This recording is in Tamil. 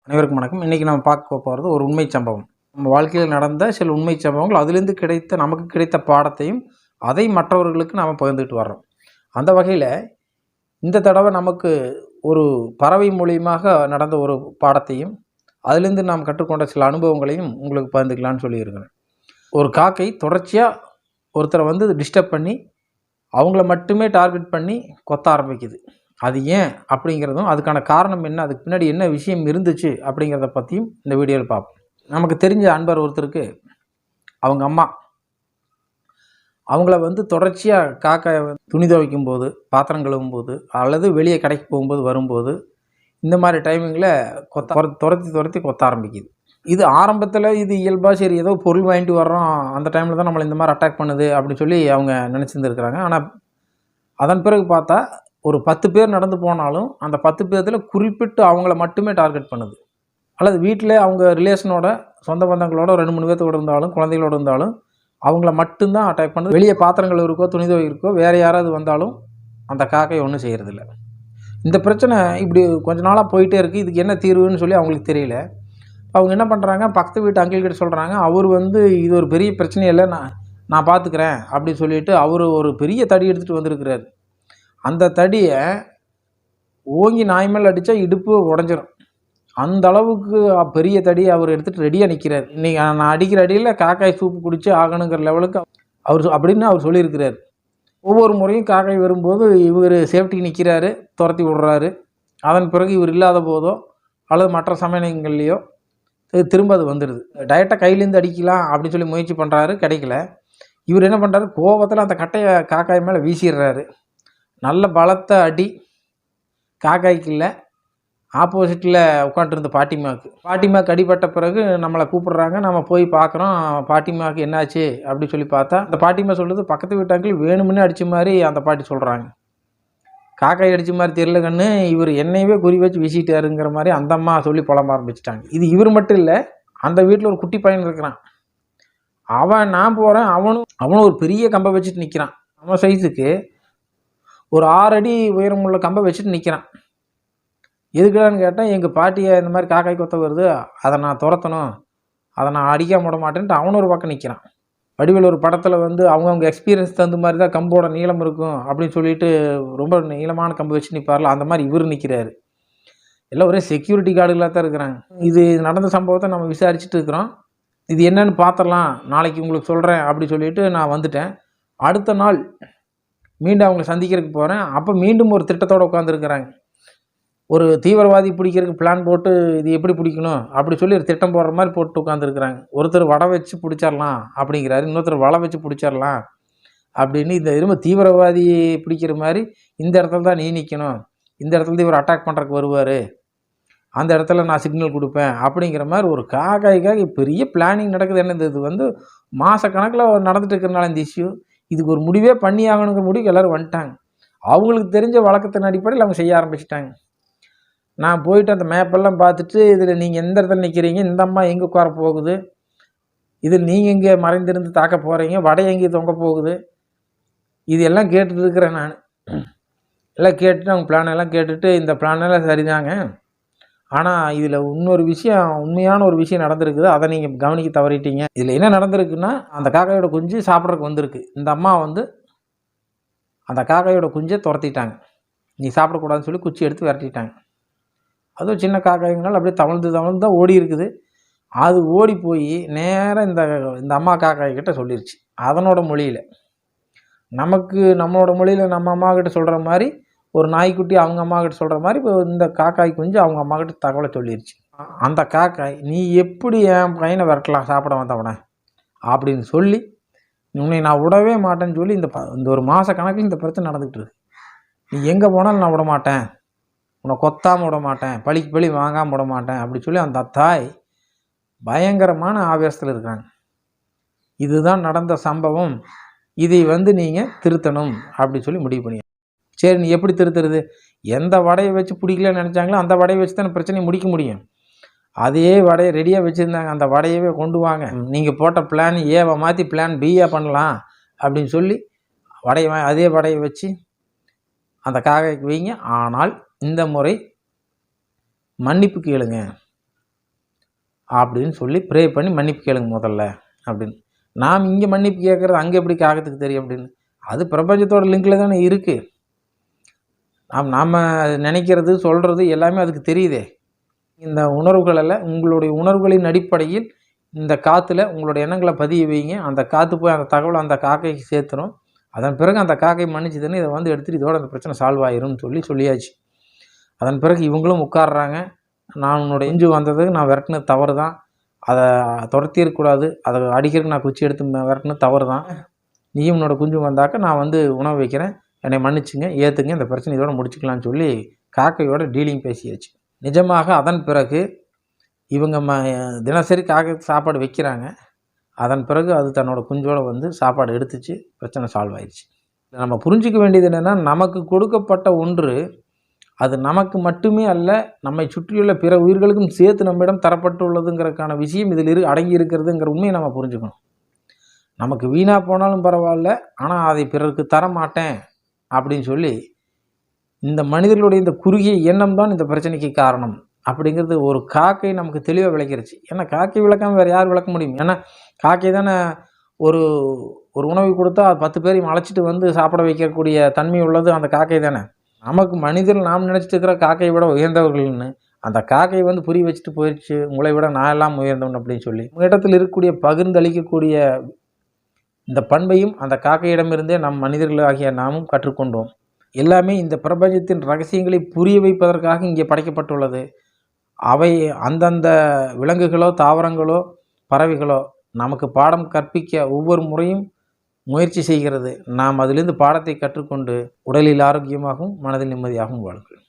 அனைவருக்கும் வணக்கம். இன்றைக்கி நம்ம பார்க்க போகிறது ஒரு உண்மை சம்பவம். நம்ம வாழ்க்கையில் நடந்த சில உண்மை சம்பவங்கள், அதிலிருந்து நமக்கு கிடைத்த பாடத்தையும் அதை மற்றவர்களுக்கு நாம் பகிர்ந்துட்டு வர்றோம். அந்த வகையில் இந்த தடவை நமக்கு ஒரு பறவை மூலியமாக நடந்த ஒரு பாடத்தையும் அதிலிருந்து நாம் கற்றுக்கொண்ட சில அனுபவங்களையும் உங்களுக்கு பகிர்ந்துக்கலான்னு சொல்லியிருக்கிறேன். ஒரு காக்கை தொடர்ச்சியாக ஒருத்தரை டிஸ்டர்ப் பண்ணி அவங்கள மட்டுமே டார்கெட் பண்ணி கொத்த ஆரம்பிக்குது. அது ஏன் அப்படிங்கிறதும், அதுக்கான காரணம் என்ன, அதுக்கு பின்னாடி என்ன விஷயம் இருந்துச்சு அப்படிங்கிறத பற்றியும் இந்த வீடியோவில் பார்ப்போம். நமக்கு தெரிஞ்ச அன்பர் ஒருத்தருக்கு அவங்க அம்மா அவங்கள தொடர்ச்சியாக காக்காய் துணி துவைக்கும் போது, பாத்திரம் கழுவும் போது, அல்லது வெளியே கடைக்கு போகும்போது வரும்போது, இந்த மாதிரி டைமிங்கில் துரத்தி கொத்த ஆரம்பிக்குது. இது ஆரம்பத்தில் இது இயல்பாக சரி ஏதோ பொருள் வாங்கிட்டு வர்றோம், அந்த டைமில் தான் நம்மளை இந்த மாதிரி அட்டாக் பண்ணுது அப்படின்னு சொல்லி அவங்க நினச்சிருந்துருக்குறாங்க. ஆனால் அதன் பிறகு பார்த்தா ஒரு 10 பேர் நடந்து போனாலும் அந்த 10 பேர்த்தில் குறிப்பிட்டு அவங்கள மட்டுமே டார்கெட் பண்ணுது. அல்லது வீட்டில் அவங்க ரிலேஷனோட சொந்த பந்தங்களோட 2-3 பேர்த்தோடு இருந்தாலும் குழந்தைகளோடு இருந்தாலும் அவங்கள மட்டும்தான் அட்டாக் பண்ணுது. வெளியே பாத்திரங்கள் இருக்கோ துணி துவைக்கோ வேறு யாராவது வந்தாலும் அந்த காக்கை ஒன்றும் செய்கிறதில்ல. இந்த பிரச்சனை இப்படி கொஞ்ச நாளாக போயிட்டே இருக்குது. இதுக்கு என்ன தீர்வுன்னு சொல்லி அவங்களுக்கு தெரியல. அவங்க என்ன பண்ணுறாங்க, பக்கத்து வீட்டு அங்கிள் கிட்ட சொல்கிறாங்க. அவர் இது ஒரு பெரிய பிரச்சனை இல்லை, நான் பார்த்துக்கிறேன் அப்படின்னு சொல்லிட்டு அவர் ஒரு பெரிய தடி எடுத்துகிட்டு வந்திருக்கிறார். அந்த தடியை ஓங்கி நாய் மேல் அடித்தா இடுப்பு உடஞ்சிரும். அந்த அளவுக்கு பெரிய தடியை அவர் எடுத்துகிட்டு ரெடியாக நிற்கிறார். இன்றைக்கி நான் அடிக்கிற அடியில் காக்காய் சூப்பு குடித்து ஆகணுங்கிற லெவலுக்கு அவர் சொல்லியிருக்கிறார். ஒவ்வொரு முறையும் காக்காய் வரும்போது இவர் சேஃப்டிக்கு நிற்கிறாரு, துரத்தி விடுறாரு. அதன் பிறகு இவர் இல்லாத போதோ அல்லது மற்ற சமயங்கள்லேயோ திரும்ப அது வந்துடுது. டைரெக்டாக கையிலேருந்து அடிக்கலாம் அப்படின்னு சொல்லி முயற்சி பண்ணுறாரு, கிடைக்கல. இவர் என்ன பண்ணுறாரு, கோபத்தில் அந்த கட்டையை காக்காய் மேலே வீசிடுறாரு. நல்ல பலத்த அடி காக்காய்க்கு இல்லை, ஆப்போசிட்டில் உட்காந்துருந்த பாட்டிமாவுக்கு அடிபட்ட பிறகு நம்மளை கூப்பிட்றாங்க. நம்ம போய் பார்க்குறோம், பாட்டிமாவுக்கு என்னாச்சு அப்படி சொல்லி பார்த்தா அந்த பாட்டிமா சொல்லுது, பக்கத்து வீட்டாக்கள் வேணுமுன்னே அடித்த மாதிரி அந்த பாட்டி சொல்கிறாங்க. காக்காய் அடித்த மாதிரி தெரியல கண்ணு, இவர் என்னையவே குறி வச்சு வீசிட்டாருங்கிற மாதிரி அந்த அம்மா சொல்லி புலம்ப ஆரம்பிச்சிட்டாங்க. இது இவர் மட்டும் இல்லை, அந்த வீட்டில் ஒரு குட்டி பையன் இருக்கிறான். நான் போகிறேன், அவனும் ஒரு பெரிய கம்பை வச்சுட்டு நிற்கிறான். நம்ம சைஸுக்கு ஒரு 6 அடி உயரமுள்ள கம்பை வச்சுட்டு நிற்கிறான். எதுக்குடான்னு கேட்டால், எங்கள் பாட்டியை இந்த மாதிரி காக்காய் கொத்த வருது, அதை நான் துரத்தணும், அதை நான் அடிக்காம விட மாட்டேன்ட்டு அவனும் ஒரு பக்கம் நிற்கிறான். வடிவேல் ஒரு படத்தில் அவங்கவுங்க எக்ஸ்பீரியன்ஸ் தகுந்த மாதிரி தான் கம்போட நீளம் இருக்கும் அப்படின்னு சொல்லிட்டு ரொம்ப நீளமான கம்பு வச்சு நிற்பார்ல, அந்த மாதிரி இவர் நிற்கிறாரு. எல்லாம் ஒரே செக்யூரிட்டி கார்டுகளாக தான் இருக்கிறாங்க. இது நடந்த சம்பவத்தை நம்ம விசாரிச்சுட்டு இருக்கிறோம். இது என்னன்னு பார்த்துடலாம், நாளைக்கு உங்களுக்கு சொல்கிறேன் அப்படி சொல்லிட்டு நான் வந்துட்டேன். அடுத்த நாள் மீண்டும் அவங்களை சந்திக்கிறதுக்கு போகிறேன். அப்போ மீண்டும் ஒரு திட்டத்தோடு உட்காந்துருக்குறாங்க. ஒரு தீவிரவாதி பிடிக்கிறதுக்கு பிளான் போட்டு இது எப்படி பிடிக்கணும் அப்படி சொல்லி ஒரு திட்டம் போடுற மாதிரி போட்டு உட்காந்துருக்குறாங்க. ஒருத்தர் வடை வச்சு பிடிச்சிடலாம் அப்படிங்கிறாரு, இன்னொருத்தர் வலை வச்சு பிடிச்சிடலாம் அப்படின்னு. இந்த தீவிரவாதி பிடிக்கிற மாதிரி இந்த இடத்துல தான் நீ நிற்கணும், இந்த இடத்துல இவர் அட்டாக் பண்ணுறதுக்கு வருவார், அந்த இடத்துல நான் சிக்னல் கொடுப்பேன் அப்படிங்கிற மாதிரி ஒரு காக்காய்க்காக பெரிய பிளானிங் நடக்குது. என்னது இது மாதக்கணக்கில் நடந்துட்டு இருக்கிறனால இந்த இஷ்யூ, இதுக்கு ஒரு முடிவே பண்ணி ஆகணுங்கிற முடிவுக்கு எல்லோரும் வந்துட்டாங்க. அவங்களுக்கு தெரிஞ்ச வழக்கத்தின் அடிப்படையில் அவங்க செய்ய ஆரம்பிச்சிட்டாங்க. நான் போயிட்டு அந்த மேப்பெல்லாம் பார்த்துட்டு, இதில் நீங்கள் எந்த இடத்துல நிற்கிறீங்க, இந்த அம்மா எங்கே உட்கார போகுது, இதில் நீங்கள் எங்கே மறைந்திருந்து தாக்க போகிறீங்க, வடை எங்கே தொங்க போகுது, இது எல்லாம் கேட்டுட்டு இருக்கிறேன். நான் எல்லாம் கேட்டுட்டு அவங்க பிளானெல்லாம் கேட்டுட்டு, இந்த பிளானெல்லாம் சரிதாங்க, ஆனால் இதில் உண்மையான ஒரு விஷயம் நடந்திருக்குது, அதை நீங்கள் கவனிக்க தவறிட்டீங்க. இதில் என்ன நடந்திருக்குன்னா, அந்த காக்காயோட குஞ்சு சாப்பிட்றதுக்கு வந்திருக்கு. இந்த அம்மா அந்த காக்காயோட குஞ்சை துரத்திட்டாங்க. நீ சாப்பிடக்கூடாதுன்னு சொல்லி குச்சி எடுத்து விரட்டிட்டாங்க. அதுவும் சின்ன காக்காய்ங்களால் அப்படியே தவழ்ந்து தான் ஓடி இருக்குது. அது ஓடி போய் நேராக இந்த அம்மா காக்காய்கிட்ட சொல்லிருச்சு, அதனோட மொழியில். நம்மளோட மொழியில் நம்ம அம்மா கிட்ட சொல்கிற மாதிரி ஒரு நாய்க்குட்டி அவங்க அம்மா கிட்ட சொல்கிற மாதிரி இப்போ இந்த காக்காய் குஞ்சு அவங்க அம்மா கிட்ட தகவலை சொல்லிருச்சு. அந்த காக்காய், நீ எப்படி என் பையனை விரட்டலாம் சாப்பிட வந்தவனை அப்படின்னு சொல்லி, உன்னை நான் விடவே மாட்டேன்னு சொல்லி இந்த ஒரு மாத கணக்கில் இந்த பிரச்சனை நடந்துகிட்டு இருக்கு. நீ எங்கே போனாலும் நான் விட மாட்டேன், உன்னை கொத்தாமல் விட மாட்டேன், பழிக்கு பழி வாங்காமல் விட மாட்டேன் அப்படி சொல்லி அந்த தாய் பயங்கரமான ஆவேசத்தில் இருக்காங்க. இதுதான் நடந்த சம்பவம், இதை நீங்கள் திருத்தணும் அப்படி சொல்லி முடிவு பண்ணி. சரி, நீ எப்படி திருத்துறது, எந்த வடையை வச்சு பிடிக்கலன்னு நினச்சாங்களோ அந்த வடையை வச்சு தான் பிரச்சனையை முடிக்க முடியும். அதே வடையை ரெடியாக வச்சுருந்தாங்க, அந்த வடையவே கொண்டு வாங்க, நீங்கள் போட்ட பிளான் ஏவை மாற்றி பிளான் பிஏ பண்ணலாம் அப்படின்னு சொல்லி அதே வடையை வச்சு அந்த காக்காய்க்கு வைங்க. ஆனால் இந்த முறை மன்னிப்பு கேளுங்க, அப்படின்னு சொல்லி ப்ரே பண்ணி மன்னிப்பு கேளுங்க முதல்ல அப்படின்னு. நாம் இங்கே மன்னிப்பு கேட்குறது அங்கே எப்படி காகத்துக்கு தெரியும் அப்படின்னு. அது பிரபஞ்சத்தோட லிங்கில் தானே இருக்குது. நாம் நினைக்கிறது சொல்கிறது எல்லாமே அதுக்கு தெரியுதே. இந்த உணர்வுகளில் உங்களுடைய உணர்வுகளின் அடிப்படையில் இந்த காற்றுல உங்களுடைய எண்ணங்களை பதிய வைங்க. அந்த காற்று போய் அந்த தகவலை அந்த காக்கைக்கு சேர்த்துரும். அதன் பிறகு அந்த காக்கை மன்னிச்சுதுன்னு இதை வந்து எடுத்துகிட்டு இதோட அந்த பிரச்சனை சால்வ் ஆயிரும்னு சொல்லியாச்சு. அதன் பிறகு இவங்களும் உட்காடுறாங்க. நான் உன்னோட இஞ்சு வந்ததுக்கு நான் விரட்டினது தவறு தான், அதை துரத்திருக்கக்கூடாது, அதை அடிக்கிறதுக்கு நான் குச்சி எடுத்து விரட்டினது தவறு தான். நீயும் உன்னோட குஞ்சு வந்தாக்க நான் வந்து உணவு வைக்கிறேன், என்னை மன்னிச்சுங்க, ஏற்றுங்க, இந்த பிரச்சனை இதோட முடிச்சுக்கலான்னு சொல்லி காக்கையோட டீலிங் பேசியாச்சு. நிஜமாக அதன் பிறகு இவங்க தினசரி காக்கை சாப்பாடு வைக்கிறாங்க. அதன் பிறகு அது தன்னோட குஞ்சோட வந்து சாப்பாடு எடுத்துச்சு. பிரச்சனை சால்வ் ஆயிடுச்சு. நம்ம புரிஞ்சிக்க வேண்டியது என்னென்னா, நமக்கு கொடுக்கப்பட்ட ஒன்று அது நமக்கு மட்டுமே அல்ல, நம்மை சுற்றியுள்ள பிற உயிர்களுக்கும் சேர்த்து நம்மிடம் தரப்பட்டுள்ளதுங்கிறதுக்கான விஷயம் இதில் அடங்கி இருக்கிறதுங்கிற உண்மையை நம்ம புரிஞ்சுக்கணும். நமக்கு வீணாக போனாலும் பரவாயில்ல, ஆனால் அதை பிறருக்கு தர மாட்டேன் அப்படின்னு சொல்லி இந்த மனிதர்களுடைய இந்த குறுகிய எண்ணம் தான் இந்த பிரச்சனைக்கு காரணம் அப்படிங்கிறது ஒரு காக்கை நமக்கு தெளிவாக விளக்கிருச்சு. ஏன்னா காக்கை விளக்காமல் வேறு யார் விளக்க முடியும்? ஏன்னா காக்கை தானே ஒரு ஒரு உணவு கொடுத்தா 10 பேரையும் அழைச்சிட்டு வந்து சாப்பிட வைக்கக்கூடிய தன்மை உள்ளது அந்த காக்கை தானே. நமக்கு மனிதர்கள் நாம் நினச்சிட்டு இருக்கிற காக்கையை விட உயர்ந்தவர்கள்னு அந்த காக்கை வந்து புரிய வச்சுட்டு போயிடுச்சு, உங்களை விட நான் எல்லாம் உயர்ந்தவன் அப்படின்னு சொல்லி. உங்களிடத்தில் இருக்கக்கூடிய பகிர்ந்தளிக்கக்கூடிய இந்த பண்பையும் அந்த காக்கையிடமிருந்தே நம் மனிதர்களாகிய நாமும் கற்றுக்கொண்டோம். எல்லாமே இந்த பிரபஞ்சத்தின் ரகசியங்களை புரிய வைப்பதற்காக இங்கே படைக்கப்பட்டுள்ளது. அவை அந்தந்த விலங்குகளோ தாவரங்களோ பறவைகளோ நமக்கு பாடம் கற்பிக்க ஒவ்வொரு முறையும் முயற்சி செய்கிறது. நாம் அதிலிருந்து பாடத்தை கற்றுக்கொண்டு உடலில் ஆரோக்கியமாகவும் மனதில் நிம்மதியாகவும் வாழுங்கள்.